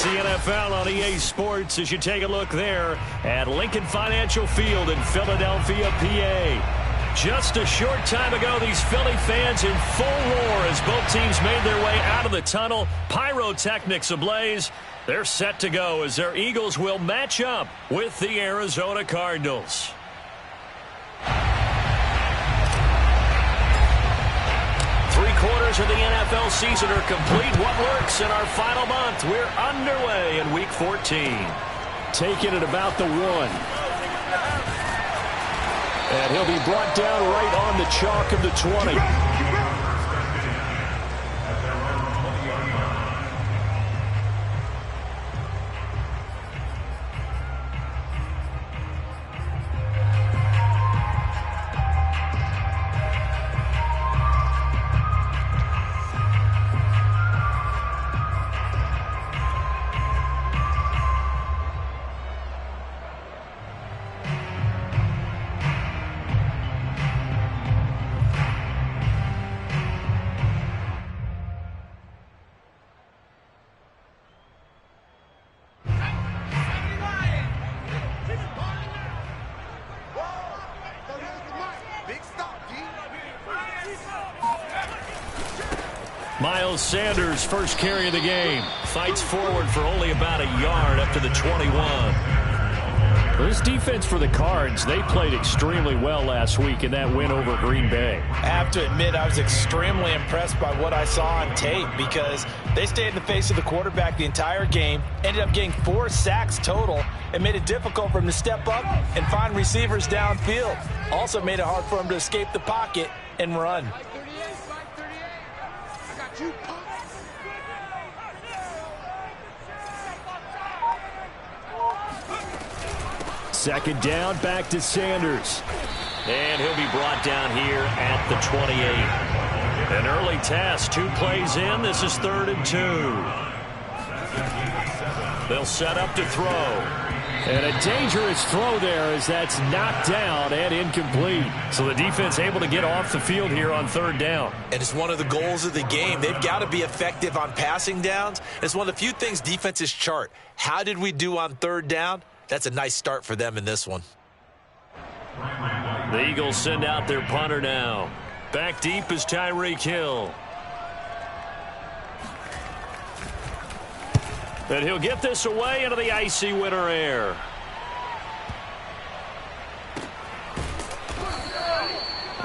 the NFL on EA Sports as you take a look there at Lincoln Financial Field in Philadelphia, PA. Just a short time ago, these Philly fans in full roar as both teams made their way out of the tunnel. Pyrotechnics ablaze. They're set to go as their Eagles will match up with the Arizona Cardinals. Three-quarters of the NFL season are complete. What works in our final month? We're underway in Week 14. Taking it about the 1. And he'll be brought down right on the chalk of the 20. Miles Sanders, first carry of the game. Fights forward for only about a yard up to the 21. This defense for the Cards, they played extremely well last week in that win over Green Bay. I have to admit, I was extremely impressed by what I saw on tape because they stayed in the face of the quarterback the entire game, ended up getting 4 sacks total, and made it difficult for him to step up and find receivers downfield. Also made it hard for him to escape the pocket and run. Second down, back to Sanders. And he'll be brought down here at the 28. An early task, 2 plays in. This is 3rd and 2. They'll set up to throw. And a dangerous throw there as that's knocked down and incomplete. So the defense able to get off the field here on 3rd down. And it's one of the goals of the game. They've got to be effective on passing downs. It's one of the few things defenses chart. How did we do on 3rd down? That's a nice start for them in this one. The Eagles send out their punter now. Back deep is Tyreek Hill. And he'll get this away into the icy winter air.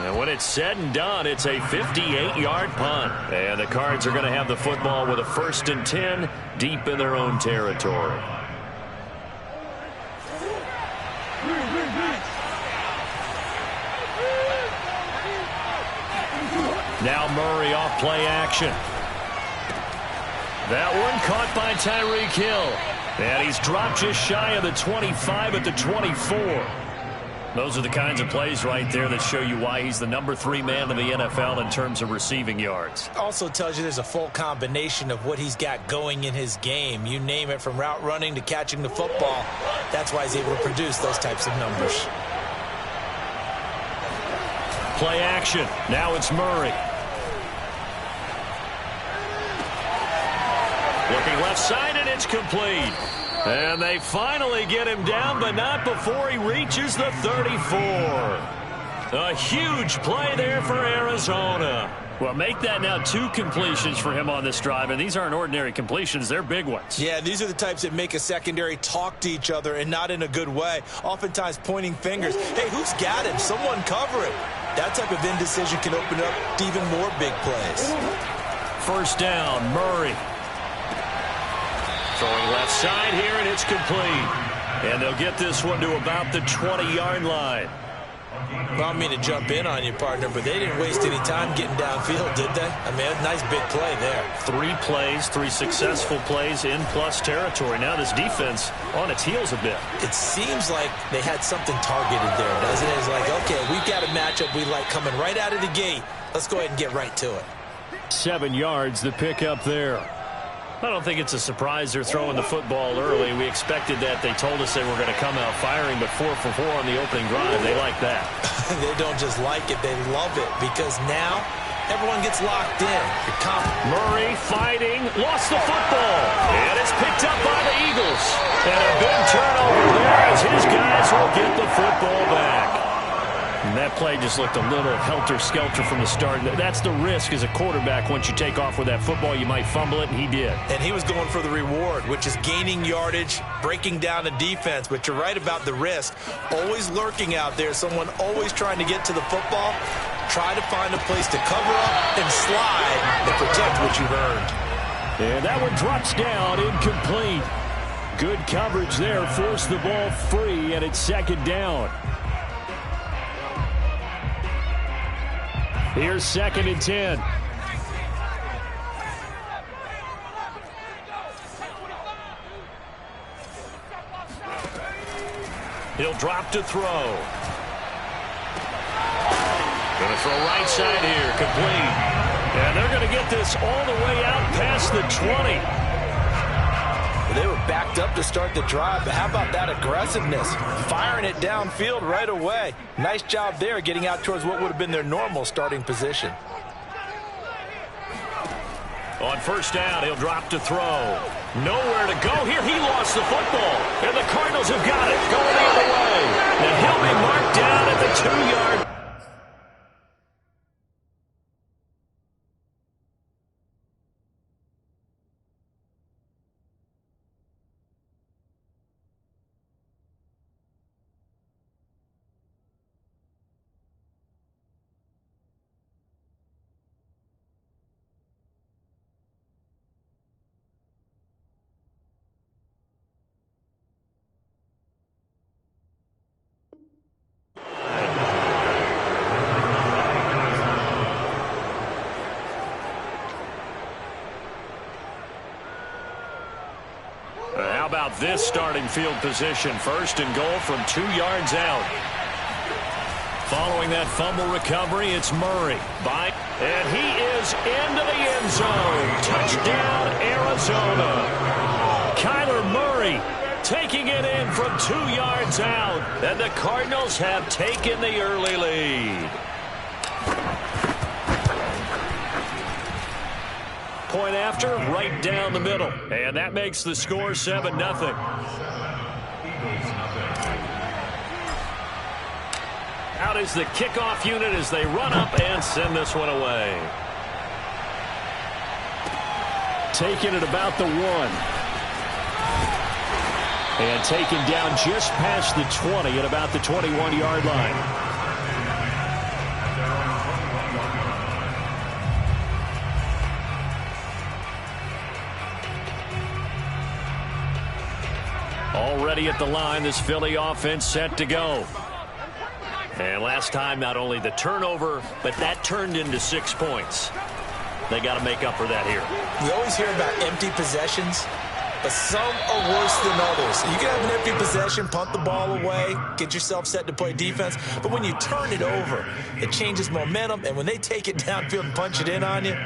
And when it's said and done, it's a 58-yard punt. And the Cards are going to have the football with a 1st and 10 deep in their own territory. Now Murray off play action. That one caught by Tyreek Hill. And he's dropped just shy of the 25 at the 24. Those are the kinds of plays right there that show you why he's the number 3 man in the NFL in terms of receiving yards. Also tells you there's a full combination of what he's got going in his game. You name it, from route running to catching the football. That's why he's able to produce those types of numbers. Play action. Now it's Murray. Looking left side, and it's complete. And they finally get him down, but not before he reaches the 34. A huge play there for Arizona. Well, make that now 2 completions for him on this drive, and these aren't ordinary completions. They're big ones. Yeah, these are the types that make a secondary talk to each other, and not in a good way. Oftentimes pointing fingers. Hey, who's got him? Someone cover him. That type of indecision can open up to even more big plays. 1st down, Murray. Throwing left side here, and it's complete. And they'll get this one to about the 20-yard line. Well, I don't mean to jump in on you, partner, but they didn't waste any time getting downfield, did they? I mean, a nice big play there. 3 plays, 3 successful plays in plus territory. Now this defense on its heels a bit. It seems like they had something targeted there, doesn't it? It's like, okay, we've got a matchup we like coming right out of the gate. Let's go ahead and get right to it. 7 yards, the pickup there. I don't think it's a surprise they're throwing the football early. We expected that. They told us they were going to come out firing, but 4 for 4 on the opening drive. They like that. They don't just like it, they love it, because now everyone gets locked in. Murray fighting, lost the football, and it's picked up by And a big turnover there as his guys will get the football back. And that play just looked a little helter-skelter from the start. That's the risk as a quarterback. Once you take off with that football, you might fumble it, and he did. And he was going for the reward, which is gaining yardage, breaking down the defense. But you're right about the risk. Always lurking out there, someone always trying to get to the football. Try to find a place to cover up and slide and protect what you've earned. And that one drops down, incomplete. Good coverage there, forced the ball free, and it's second down. Here's 2nd and 10. He'll drop to throw. Going to throw right side here, complete. And they're going to get this all the way out past the 20. They were backed up to start the drive, but how about that aggressiveness? Firing it downfield right away. Nice job there getting out towards what would have been their normal starting position. On first down, he'll drop to throw. Nowhere to go here. He lost the football. And the Cardinals have got it going the other way. And he'll be marked down at the 2-yard. How about this starting field position? 1st and goal from 2 yards out. Following that fumble recovery, it's Murray. And he is into the end zone. Touchdown, Arizona. Kyler Murray taking it in from 2 yards out. And the Cardinals have taken the early lead. Point after, right down the middle. And that makes the score 7-0. Out is the kickoff unit as they run up and send this one away. Taking it about the 1. And taken down just past the 20 at about the 21-yard line. Already at the line, this Philly offense set to go. And last time, not only the turnover, but that turned into 6 points. They got to make up for that here. We always hear about empty possessions, but some are worse than others. You can have an empty possession, punt the ball away, get yourself set to play defense, but when you turn it over, it changes momentum, and when they take it downfield and punch it in on you,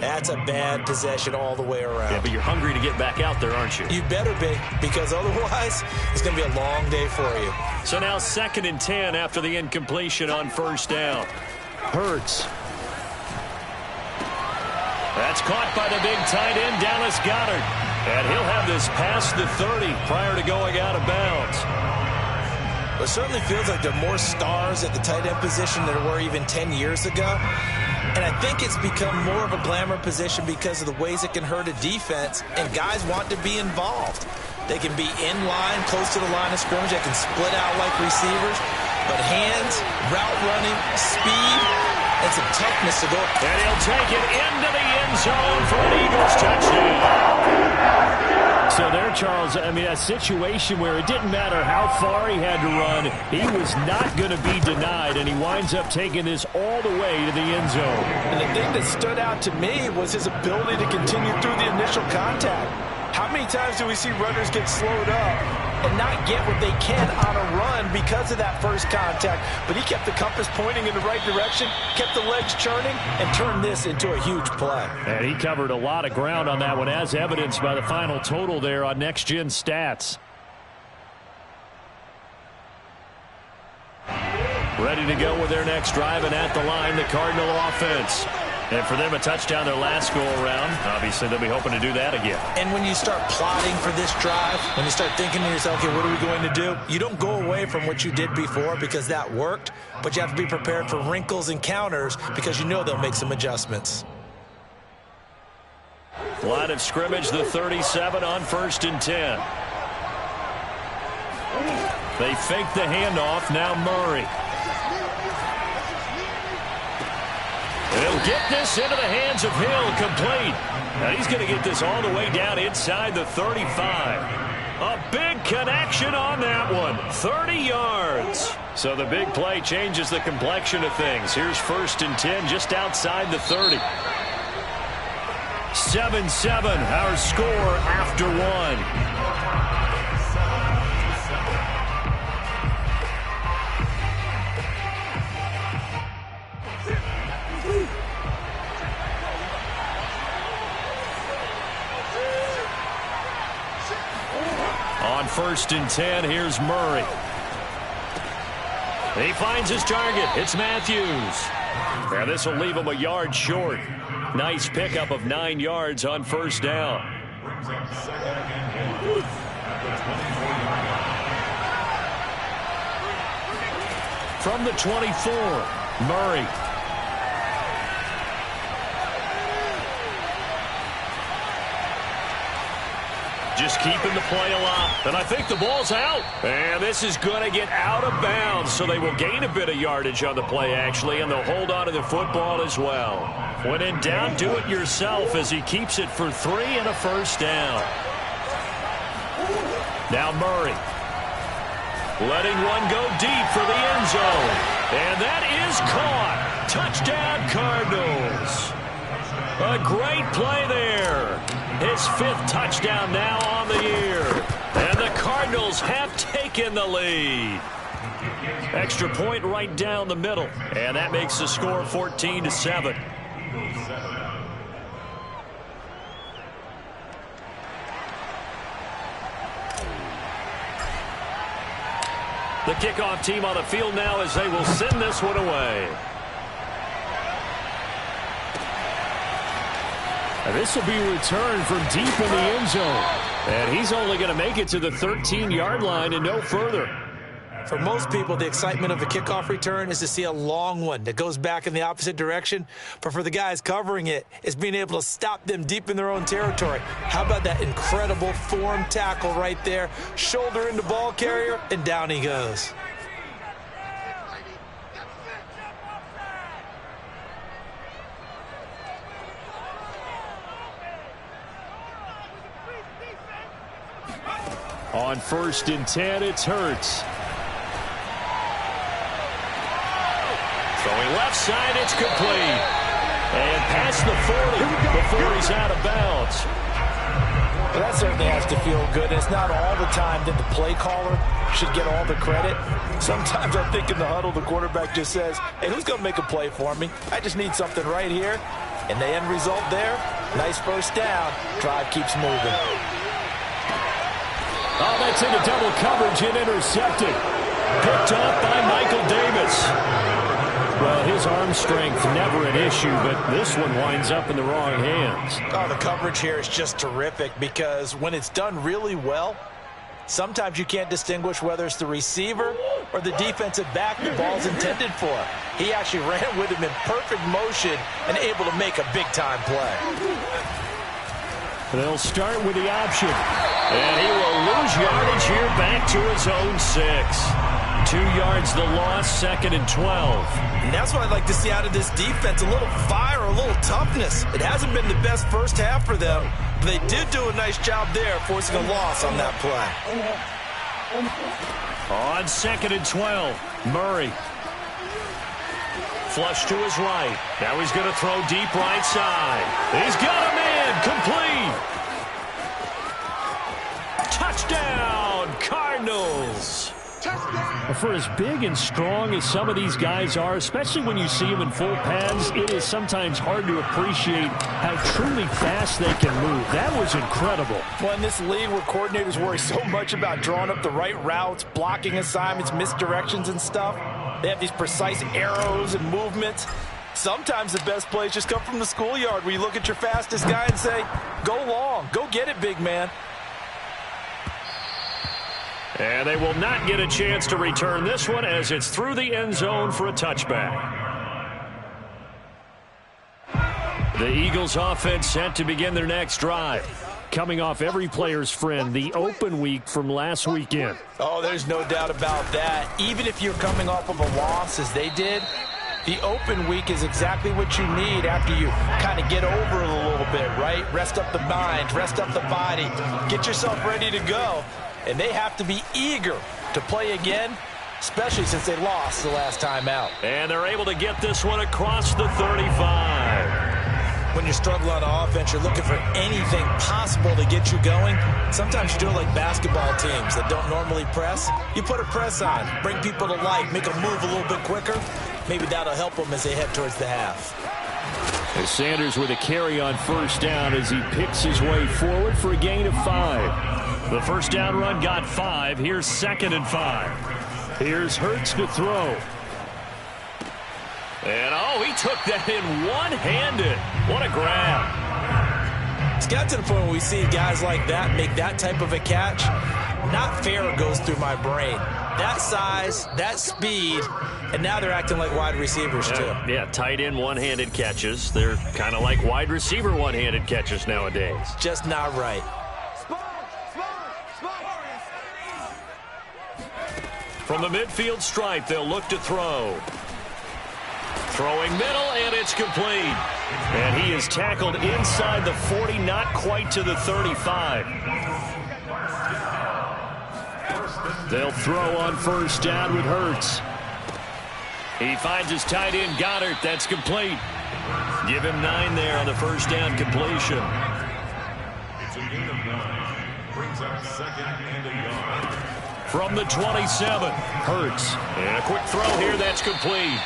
that's a bad possession all the way around. Yeah, but you're hungry to get back out there, aren't you? You better be, because otherwise it's going to be a long day for you. So now 2nd and 10 after the incompletion on first down. Hurts. That's caught by the big tight end, Dallas Goedert. And he'll have this past the 30 prior to going out of bounds. It certainly feels like there are more stars at the tight end position than there were even 10 years ago. And I think it's become more of a glamour position because of the ways it can hurt a defense, and guys want to be involved. They can be in line, close to the line of scrimmage. They can split out like receivers. But hands, route running, speed, and some toughness to go. And he'll take it into the end zone for an Eagles touchdown. So there, Charles, I mean, a situation where it didn't matter how far he had to run, he was not going to be denied, and he winds up taking this all the way to the end zone. And the thing that stood out to me was his ability to continue through the initial contact. How many times do we see runners get slowed up and not get what they can on a run because of that first contact? But he kept the compass pointing in the right direction, kept the legs churning, and turned this into a huge play. And he covered a lot of ground on that one, as evidenced by the final total there on Next Gen Stats. Ready to go with their next drive, and at the line, the Cardinal offense. And for them, a touchdown their last go-around. Obviously, they'll be hoping to do that again. And when you start plotting for this drive, when you start thinking to yourself, okay, what are we going to do? You don't go away from what you did before because that worked, but you have to be prepared for wrinkles and counters because you know they'll make some adjustments. Line of scrimmage, the 37 on 1st and 10. They fake the handoff. Now Murray. He'll get this into the hands of Hill, complete. Now he's going to get this all the way down inside the 35. A big connection on that one. 30 yards. So the big play changes the complexion of things. Here's 1st and 10 just outside the 30. 7-7, our score after one. On 1st and 10, here's Murray. He finds his target. It's Matthews. Now this will leave him a yard short. Nice pickup of 9 yards on 1st down. From the 24, Murray. Just keeping the play alive. And I think the ball's out. And this is going to get out of bounds, so they will gain a bit of yardage on the play, actually, and they'll hold on to the football as well. When in doubt, do it yourself as he keeps it for 3 and a 1st down. Now Murray. Letting one go deep for the end zone. And that is caught. Touchdown, Cardinals. A great play there. His 5th touchdown now on the year. And the Cardinals have taken the lead. Extra point right down the middle. And that makes the score 14-7. The kickoff team on the field now as they will send this one away. And this will be returned from deep in the end zone. And he's only going to make it to the 13-yard line and no further. For most people, the excitement of a kickoff return is to see a long one that goes back in the opposite direction. But for the guys covering it, it's being able to stop them deep in their own territory. How about that incredible form tackle right there? Shoulder into ball carrier, and down he goes. On 1st and 10, it's Hurts. Throwing left side, it's complete. And past the 40 before he's out of bounds. Well, that certainly has to feel good. It's not all the time that the play caller should get all the credit. Sometimes I think in the huddle, the quarterback just says, hey, who's going to make a play for me? I just need something right here. And the end result there, nice 1st down. Drive keeps moving. Oh, that's into double coverage and intercepted. Picked up by Michael Davis. Well, his arm strength never an issue, but this one winds up in the wrong hands. Oh, the coverage here is just terrific because when it's done really well, sometimes you can't distinguish whether it's the receiver or the defensive back the ball's intended for. He actually ran with him in perfect motion and able to make a big-time play. They'll start with the option. And he will lose yardage here back to his own 6. 2 yards the loss, 2nd and 12. And that's what I'd like to see out of this defense, a little fire, a little toughness. It hasn't been the best first half for them, but they did do a nice job there forcing a loss on that play. On 2nd and 12, Murray. Flush to his right. Now he's going to throw deep right side. He's got a man, complete. Touchdown, Cardinals. For as big and strong as some of these guys are, especially when you see them in full pads, it is sometimes hard to appreciate how truly fast they can move. That was incredible. Well, in this league where coordinators worry so much about drawing up the right routes, blocking assignments, misdirections and stuff, they have these precise arrows and movements. Sometimes the best plays just come from the schoolyard, where you look at your fastest guy and say, go long, go get it, big man. And they will not get a chance to return this one as it's through the end zone for a touchback. The Eagles offense set to begin their next drive. Coming off every player's friend, the open week from last weekend. Oh, there's no doubt about that. Even if you're coming off of a loss as they did, the open week is exactly what you need after you kind of get over it a little bit, right? Rest up the mind, rest up the body, get yourself ready to go. And they have to be eager to play again, especially since they lost the last time out. And they're able to get this one across the 35. When you're struggling on offense, you're looking for anything possible to get you going. Sometimes you do it like basketball teams that don't normally press. You put a press on, bring people to life, make them move a little bit quicker. Maybe that'll help them as they head towards the half. As Sanders with a carry on first down as he picks his way forward for a gain of 5. The first down run got 5. Here's 2nd and 5. Here's Hurts to throw. And, oh, he took that in one-handed. What a grab. It's got to the point where we see guys like that make that type of a catch. Not fair goes through my brain. That size, that speed, and now they're acting like wide receivers too. Yeah, tight end one-handed catches. They're kind of like wide receiver one-handed catches nowadays. Just not right. From the midfield stripe, they'll look to throw. Throwing middle, and it's complete. And he is tackled inside the 40, not quite to the 35. They'll throw on first down with Hurts. He finds his tight end, Goddard. That's complete. Give him 9 there on the first down completion. It's a gain of 9. Brings up 2nd and a yard. From the 27, Hurts. And a quick throw here, that's complete.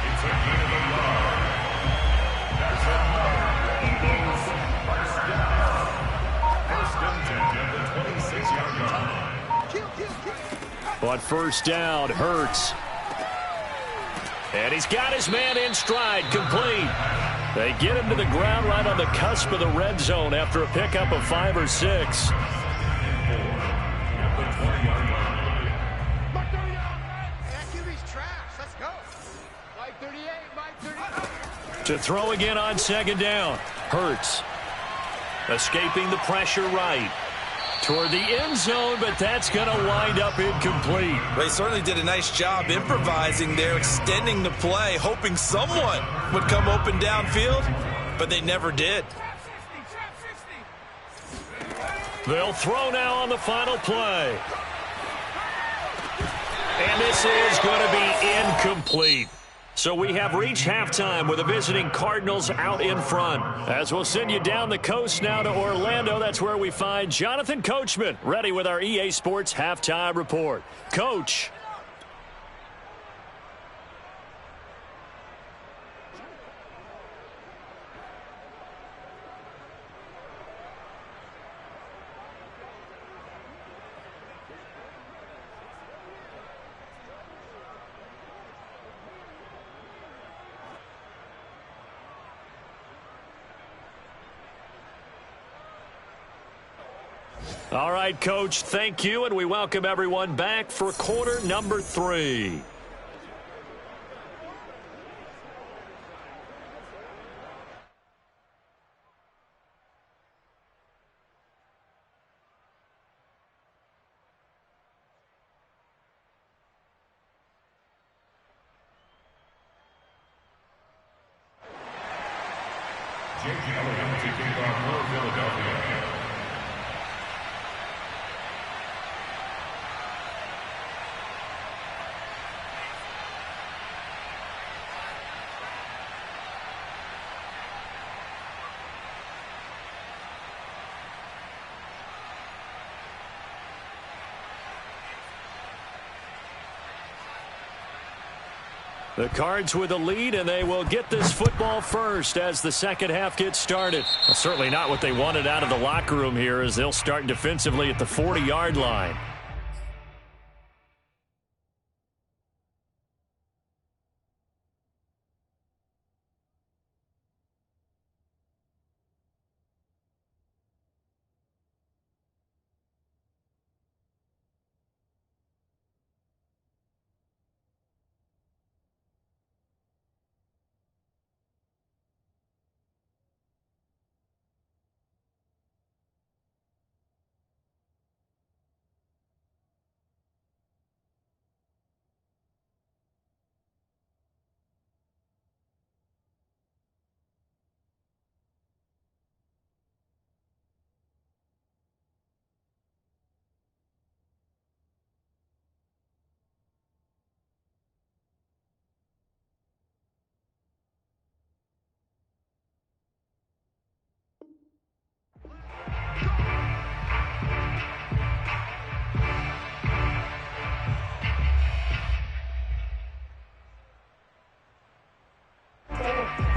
It's a gain of a yard. That's it. Eagles first down. First and 10 at the 26-yard line. On first down, Hurts. And he's got his man in stride, complete. They get him to the ground right on the cusp of the red zone after a pickup of 5 or 6. To throw again on second down. Hurts. Escaping the pressure right. Toward the end zone, but that's going to wind up incomplete. They certainly did a nice job improvising there, extending the play, hoping someone would come open downfield, but they never did. They'll throw now on the final play. And this is going to be incomplete. So we have reached halftime with the visiting Cardinals out in front. As we'll send you down the coast now to Orlando, that's where we find Jonathan Coachman ready with our EA Sports Halftime Report. Coach. All right, Coach, thank you, and we welcome everyone back for quarter number 3. J.K. Elliott to kick off for Philadelphia. The Cards with a lead, and they will get this football first as the second half gets started. Well, certainly not what they wanted out of the locker room here, as they'll start defensively at the 40-yard line.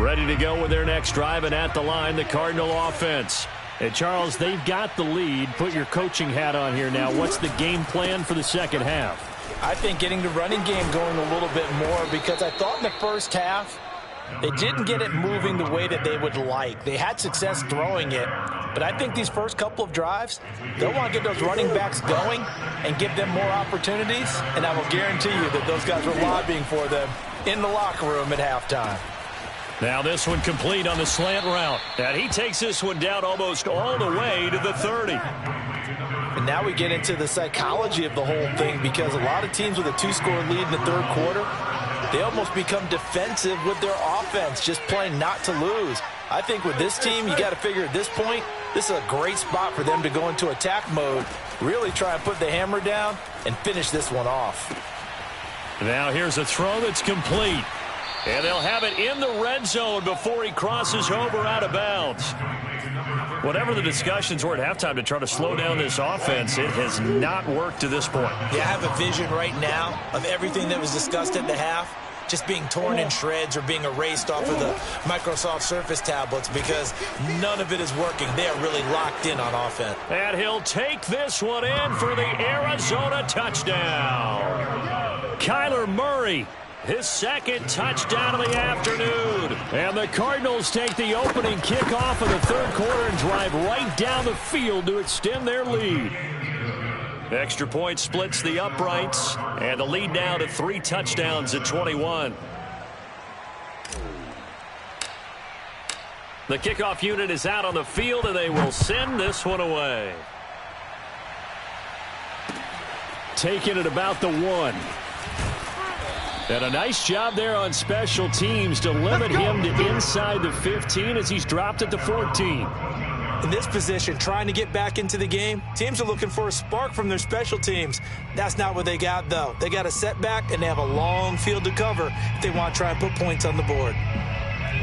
Ready to go with their next drive, and at the line, the Cardinal offense. And Charles, they've got the lead. Put your coaching hat on here now. What's the game plan for the second half? I think getting the running game going a little bit more, because I thought in the first half they didn't get it moving the way that they would like. They had success throwing it, but I think these first couple of drives, they'll want to get those running backs going and give them more opportunities, and I will guarantee you that those guys were lobbying for them in the locker room at halftime. Now this one complete on the slant route. And he takes this one down almost all the way to the 30. And now we get into the psychology of the whole thing, because a lot of teams with a 2-score lead in the third quarter, they almost become defensive with their offense, just playing not to lose. I think with this team, you got to figure at this point, this is a great spot for them to go into attack mode, really try and put the hammer down and finish this one off. Now here's a throw that's complete. And they'll have it in the red zone before he crosses over out of bounds. Whatever the discussions were at halftime to try to slow down this offense, it has not worked to this point. Yeah, I have a vision right now of everything that was discussed at the half just being torn in shreds or being erased off of the Microsoft Surface tablets, because none of it is working. They are really locked in on offense. And he'll take this one in for the Arizona touchdown. Kyler Murray, his second touchdown of the afternoon. And the Cardinals take the opening kickoff of the third quarter and drive right down the field to extend their lead. Extra point splits the uprights, and the lead now to 3 touchdowns at 21. The kickoff unit is out on the field, and they will send this one away. Taking it about the 1. And a nice job there on special teams to limit him to inside the 15 as he's dropped at the 14. In this position, trying to get back into the game, teams are looking for a spark from their special teams. That's not what they got, though. They got a setback, and they have a long field to cover if they want to try and put points on the board.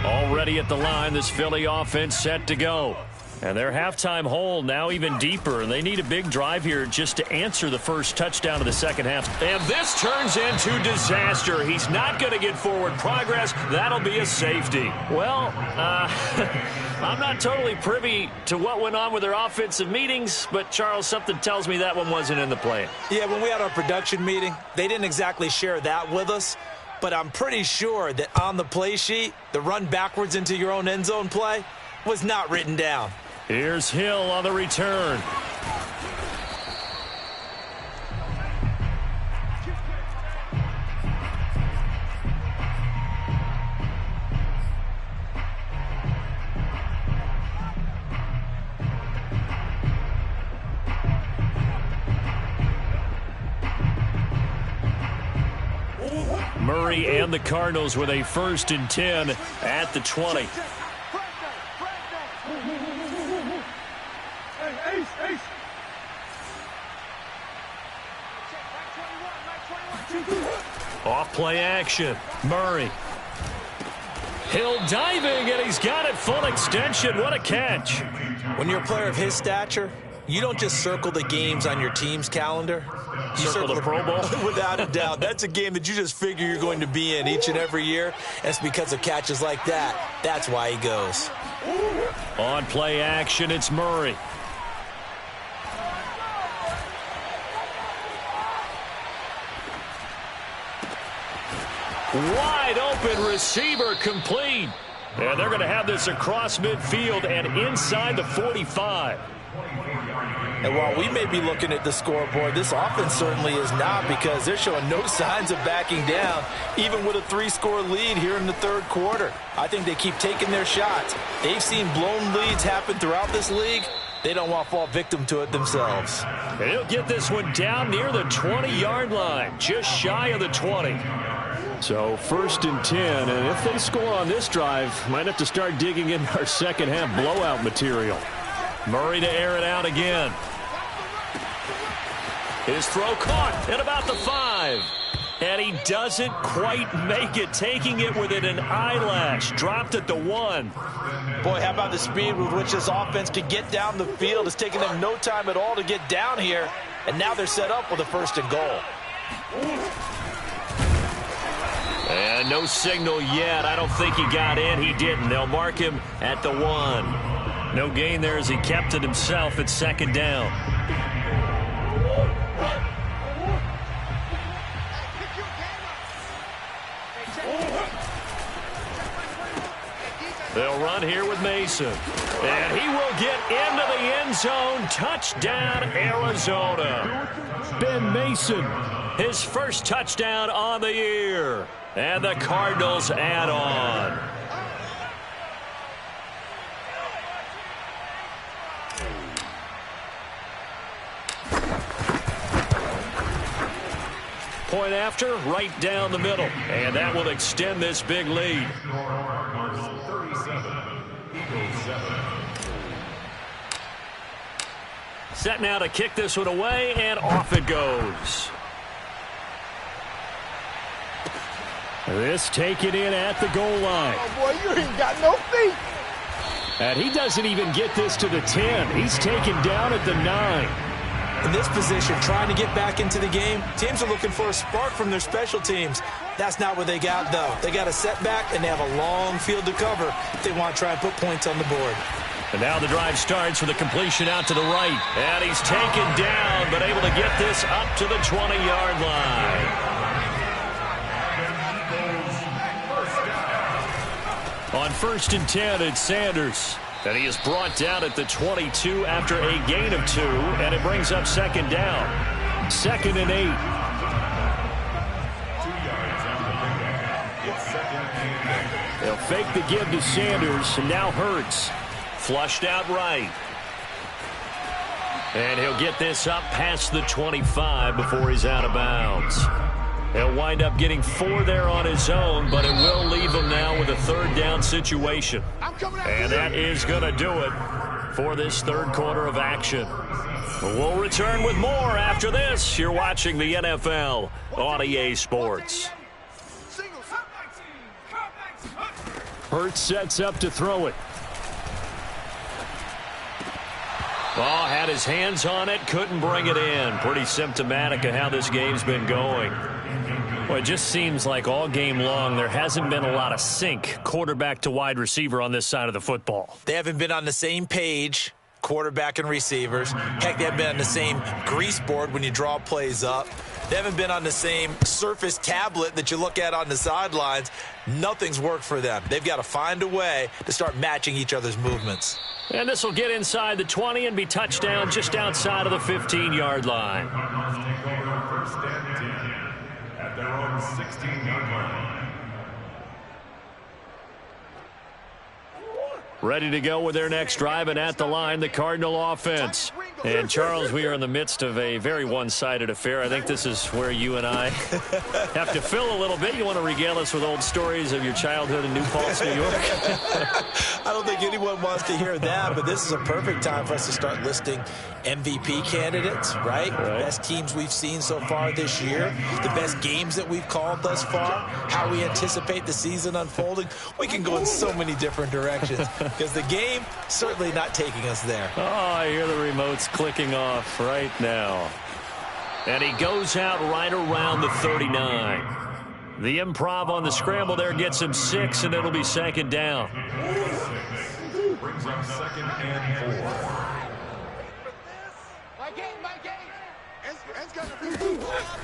Already at the line, this Philly offense set to go. And their halftime hole now even deeper, and they need a big drive here just to answer the first touchdown of the second half. And this turns into disaster. He's not going to get forward progress. That'll be a safety. Well, I'm not totally privy to what went on with their offensive meetings, but, Charles, something tells me that one wasn't in the plan. Yeah, when we had our production meeting, they didn't exactly share that with us, but I'm pretty sure that on the play sheet, the run backwards into your own end zone play was not written down. Here's Hill on the return. Murray and the Cardinals with a 1st and 10 at the 20. Off play action. Murray. Hill diving, and he's got it full extension. What a catch. When you're a player of his stature, you don't just circle the games on your team's calendar. You circle the Pro Bowl? Without a doubt. That's a game that you just figure you're going to be in each and every year. And it's because of catches like that. That's why he goes. On play action, it's Murray. Wide open receiver complete. And they're going to have this across midfield and inside the 45. And while we may be looking at the scoreboard, this offense certainly is not, because they're showing no signs of backing down, even with a 3-score lead here in the third quarter. I think they keep taking their shots. They've seen blown leads happen throughout this league. They don't want to fall victim to it themselves. And he'll get this one down near the 20-yard line, just shy of the 20. So 1st and 10, and if they score on this drive, might have to start digging in our second half blowout material. Murray to air it out again. His throw caught at about the 5. And he doesn't quite make it, taking it within an eyelash. Dropped at the 1. Boy, how about the speed with which this offense can get down the field? It's taken them no time at all to get down here. And now they're set up with a 1st and goal. And no signal yet. I don't think he got in. He didn't. They'll mark him at the 1. No gain there as he kept it himself at second down. They'll run here with Mason. And he will get into the end zone. Touchdown, Arizona. Ben Mason. His first touchdown on the year. And the Cardinals add on. Point after, right down the middle. And that will extend this big lead. Set now to kick this one away, and off it goes. This taken in at the goal line. Oh, boy, you ain't got no feet. And he doesn't even get this to the 10. He's taken down at the 9. In this position, trying to get back into the game, teams are looking for a spark from their special teams. That's not what they got, though. They got a setback, and they have a long field to cover if they want to try and put points on the board. And now the drive starts with a completion out to the right. And he's taken down, but able to get this up to the 20-yard line. On 1st and 10, it's Sanders. And he is brought down at the 22 after a gain of 2, and it brings up second down. 2nd and 8. 2 yards on the pickup. It's 2nd and 8. They'll fake the give to Sanders, and now Hurts. Flushed out right. And he'll get this up past the 25 before he's out of bounds. He'll wind up getting 4 there on his own, but it will leave him now with a 3rd down situation. And that is going to do it for this 3rd quarter of action. We'll return with more after this. You're watching the NFL on EA Sports. Hurts sets up to throw it. Oh, had his hands on it, couldn't bring it in. Pretty symptomatic of how this game's been going. Well, it just seems like all game long there hasn't been a lot of sync quarterback to wide receiver on this side of the football. They haven't been on the same page, quarterback and receivers. Heck, they haven't been on the same grease board when you draw plays up. They haven't been on the same surface tablet that you look at on the sidelines. Nothing's worked for them. They've got to find a way to start matching each other's movements. And this will get inside the 20 and be touchdown just outside of the 15-yard line. Take over 1st and 10 at their own 16-yard line. Ready to go with their next drive, and at the line, the Cardinal offense. And, Charles, we are in the midst of a very one-sided affair. I think this is where you and I have to fill a little bit. You want to regale us with old stories of your childhood in New Paltz, New York? I don't think anyone wants to hear that, but this is a perfect time for us to start listing MVP candidates, right? Best teams we've seen so far this year, the best games that we've called thus far, how we anticipate the season unfolding. We can go in so many different directions because the game certainly not taking us there. Oh, I hear the remotes clicking off right now. And he goes out right around the 39. The improv on the scramble there gets him 6, and it'll be 2nd down. Brings up 2nd and 4.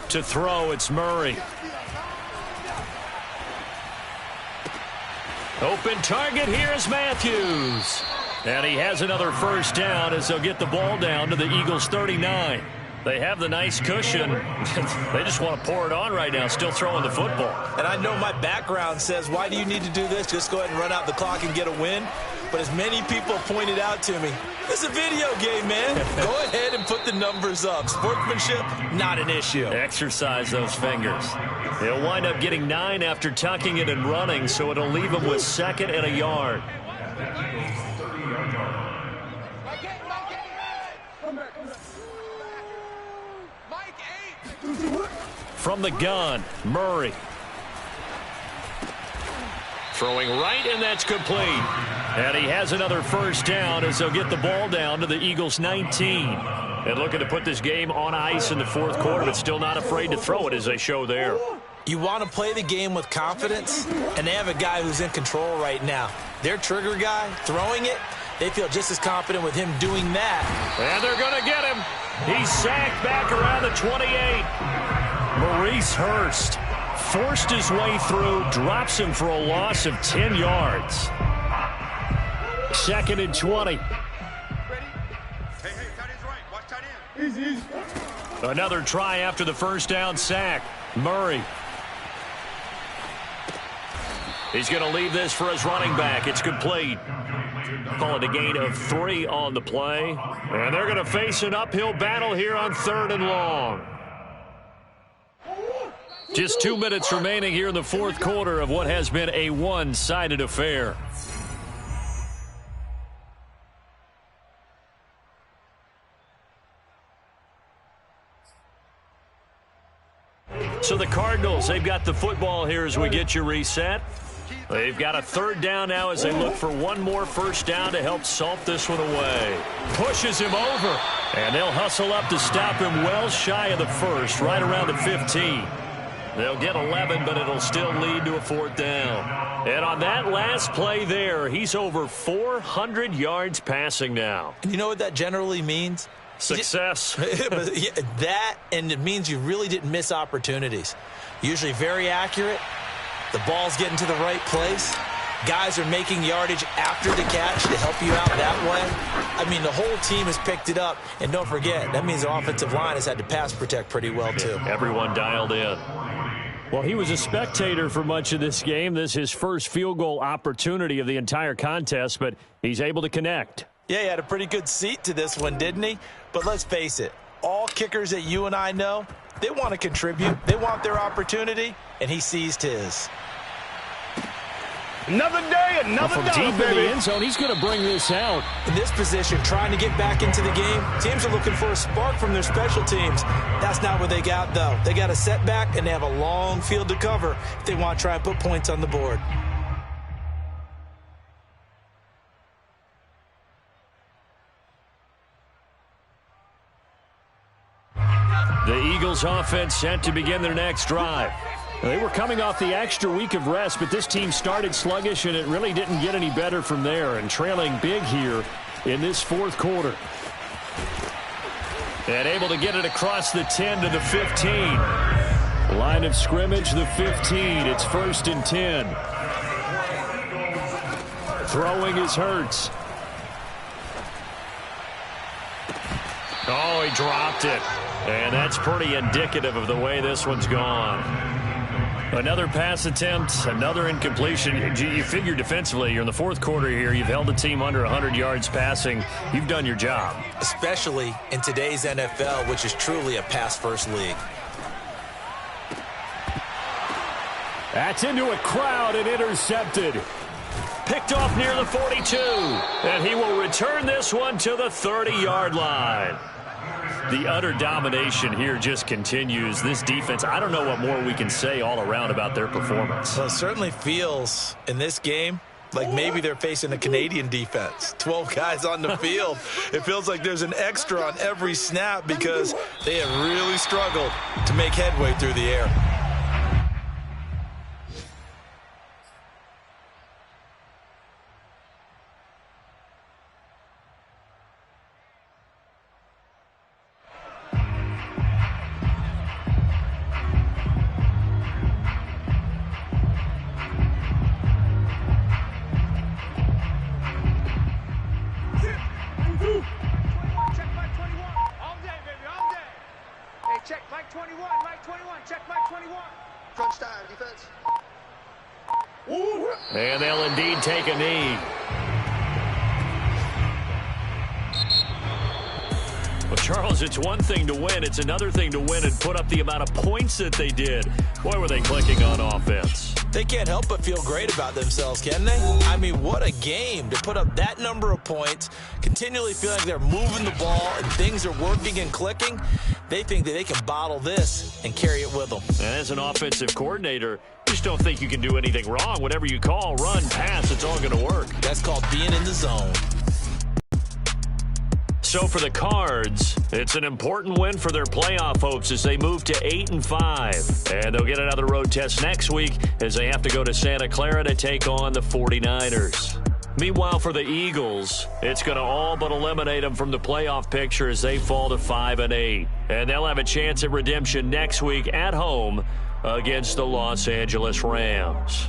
To throw, it's Murray. Open target, here's Matthews. And he has another 1st down as they'll get the ball down to the Eagles' 39. They have the nice cushion. They just want to pour it on right now, still throwing the football. And I know my background says, why do you need to do this? Just go ahead and run out the clock and get a win. But as many people pointed out to me, it's a video game, man. Go ahead and put the numbers up. Sportsmanship, not an issue. Exercise those fingers. They'll wind up getting 9 after tucking it and running, so it'll leave them with 2nd and a yard. From the gun, Murray. Throwing right, and that's complete. And he has another 1st down as they'll get the ball down to the Eagles' 19. And looking to put this game on ice in the 4th quarter, but still not afraid to throw it as they show there. You want to play the game with confidence, and they have a guy who's in control right now. Their trigger guy, throwing it, they feel just as confident with him doing that. And they're going to get him. He's sacked back around the 28. Maurice Hurst forced his way through, drops him for a loss of 10 yards. 2nd and 20. Another try after the first down sack. Murray. He's going to leave this for his running back. It's complete. Call it a gain of 3 on the play. And they're going to face an uphill battle here on 3rd and long. Just 2 minutes remaining here in the 4th quarter of what has been a one-sided affair. So the Cardinals, they've got the football here as we get you reset. They've got a 3rd down now as they look for one more first down to help salt this one away. Pushes him over, and they'll hustle up to stop him well shy of the first, right around the 15. They'll get 11, but it'll still lead to a 4th down. And on that last play there, he's over 400 yards passing now. You know what that generally means? Success. That, and it means you really didn't miss opportunities. Usually very accurate. The ball's getting to the right place. Guys are making yardage after the catch to help you out that way. I mean, the whole team has picked it up. And don't forget, that means the offensive line has had to pass protect pretty well, too. Everyone dialed in. Well, he was a spectator for much of this game. This is his first field goal opportunity of the entire contest, but he's able to connect. Yeah, he had a pretty good seat to this one, didn't he? But let's face it, all kickers that you and I know, they want to contribute. They want their opportunity, and he seized his. Another day, another from dollar, deep in the end zone, he's going to bring this out. In this position, trying to get back into the game, teams are looking for a spark from their special teams. That's not what they got, though. They got a setback, and they have a long field to cover if they want to try and put points on the board. The Eagles offense set to begin their next drive. They were coming off the extra week of rest, but this team started sluggish, and it really didn't get any better from there, and trailing big here in this 4th quarter. And able to get it across the 10 to the 15. Line of scrimmage, the 15. It's 1st and 10. Throwing is Hurts. Oh, he dropped it. And that's pretty indicative of the way this one's gone. Another pass attempt, another incompletion. You figure defensively, you're in the 4th quarter here. You've held the team under 100 yards passing. You've done your job. Especially in today's NFL, which is truly a pass-first league. That's into a crowd and intercepted. Picked off near the 42. And he will return this one to the 30-yard line. The utter domination here just continues. This defense, I don't know what more we can say all around about their performance. Well, it certainly feels in this game like maybe they're facing a Canadian defense. 12 guys on the field. It feels like there's an extra on every snap because they have really struggled to make headway through the air. And they'll indeed take a knee. Well, Charles, it's one thing to win. It's another thing to win and put up the amount of points that they did. Boy, were they clicking on offense. They can't help but feel great about themselves, can they? I mean, what a game to put up that number of points, continually feeling like they're moving the ball and things are working and clicking. They think that they can bottle this and carry it with them. And as an offensive coordinator, you just don't think you can do anything wrong. Whatever you call, run, pass, it's all going to work. That's called being in the zone. So for the Cards, it's an important win for their playoff hopes as they move to 8-5. And they'll get another road test next week as they have to go to Santa Clara to take on the 49ers. Meanwhile, for the Eagles, it's going to all but eliminate them from the playoff picture as they fall to 5-8. And they'll have a chance at redemption next week at home against the Los Angeles Rams.